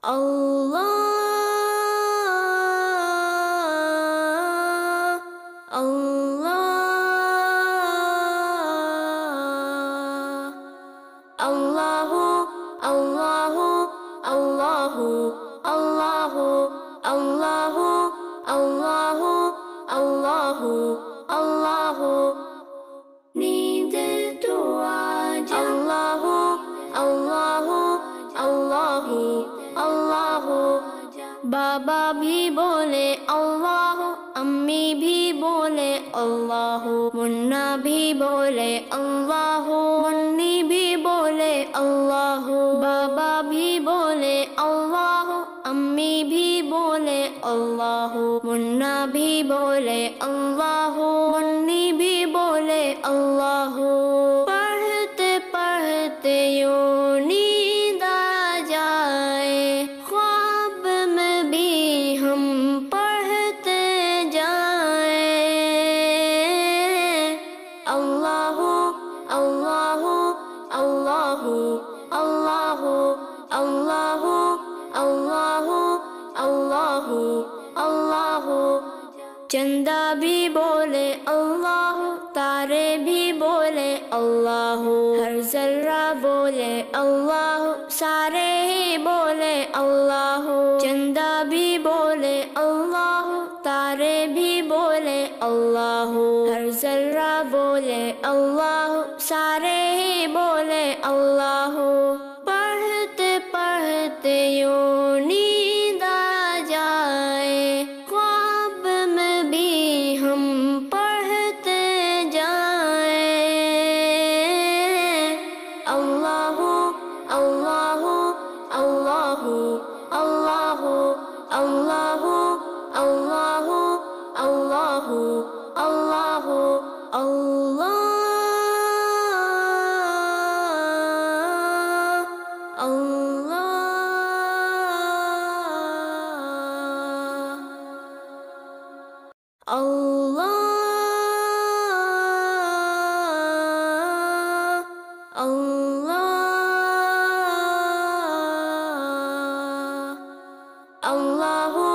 Allah, Allah, Allahu, Allahu, Allahu, Allahu, Allahu, Allahu, Allahu, Allahu. नींद तो आज Allahu, Allahu, Allahu, Allahu. बाबा भी बोले अल्लाह, अम्मी भी बोले अल्लाह, मुन्ना भी बोले अल्लाह, मुन्नी भी बोले अल्लाह। बाबा भी बोले अल्लाह, अम्मी भी बोले अल्लाह, मुन्ना भी बोले अल्लाह, मुन्नी भी बोले अल्लाह। पढ़ते पढ़ते यूं नींद आ जाए, ख्वाब में भी हम पढ़ते जाए। अल्लाहु अल्लाहु अल्लाहु अल्लाहु अल्लाहु अल्लाहु अल्लाहु अल्लाहु। चंदा भी बोले अल्लाह, तारे भी बोले अल्लाह, हर जर्रा बोले अल्लाह, सारे ही बोले अल्लाह। चंदा भी बोले अल्लाह, तारे भी बोले अल्लाह, हर जर्रा बोले अल्लाह, सारे ही बोले अल्लाह। पढ़ते पढ़ते यूं नींद आ जाए, ख्वाब में भी हम पढ़ते जाए। अल्लाहु अल्लाहु अल्लाहु अल्लाहु अल्लाहु अल्लाहु अल्लाहु अल्लाहु अल्लाह अल्लाह अल्लाहु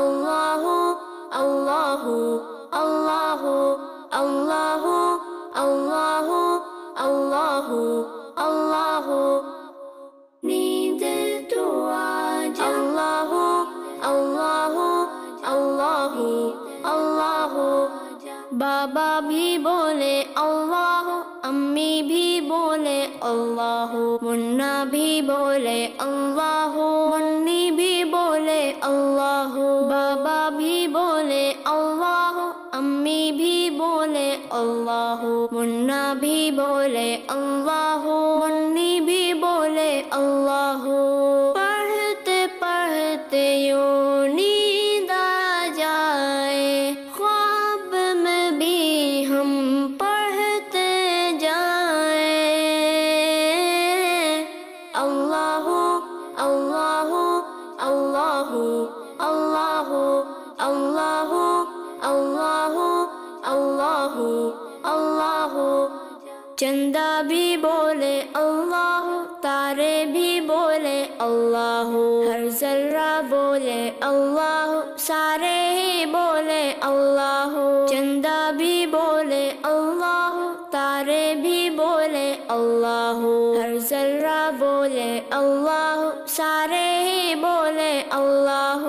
अल्लाहु अल्लाहु अल्लाहु अल्लाहु अल्लाहु अल्लाहु अल्लाहु। नींद तो आज अल्लाहु अल्लाहु अल्लाहु अल्लाहु। बाबा भी बोले अल्लाह, अम्मी भी बोले अल्लाह, मुन्ना भी बोले अल्लाह, मुन्नी भी बोले अल्लाह। बाबा भी बोले अल्लाह, अम्मी भी बोले अल्लाह, मुन्ना भी बोले अल्लाह, मुन्नी भी बोले अल्लाह। पढ़ते पढ़ते यूं नींद आ जाए, ख्वाब में भी हम पढ़ते जाए। अल्लाहु अल्लाहु अल्लाहु अल्लाहु अल्लाहु अल्लाहु अल्लाहु अल्लाहु। चंदा भी बोले अल्लाह, तारे भी बोले अल्लाह, हर जर्रा बोले अल्लाह, सारे ही बोले अल्लाह। चंदा भी बोले अल्लाह, तारे भी बोले अल्लाह, हर जर्रा बोले अल्लाह, सारे ही बोले अल्लाह।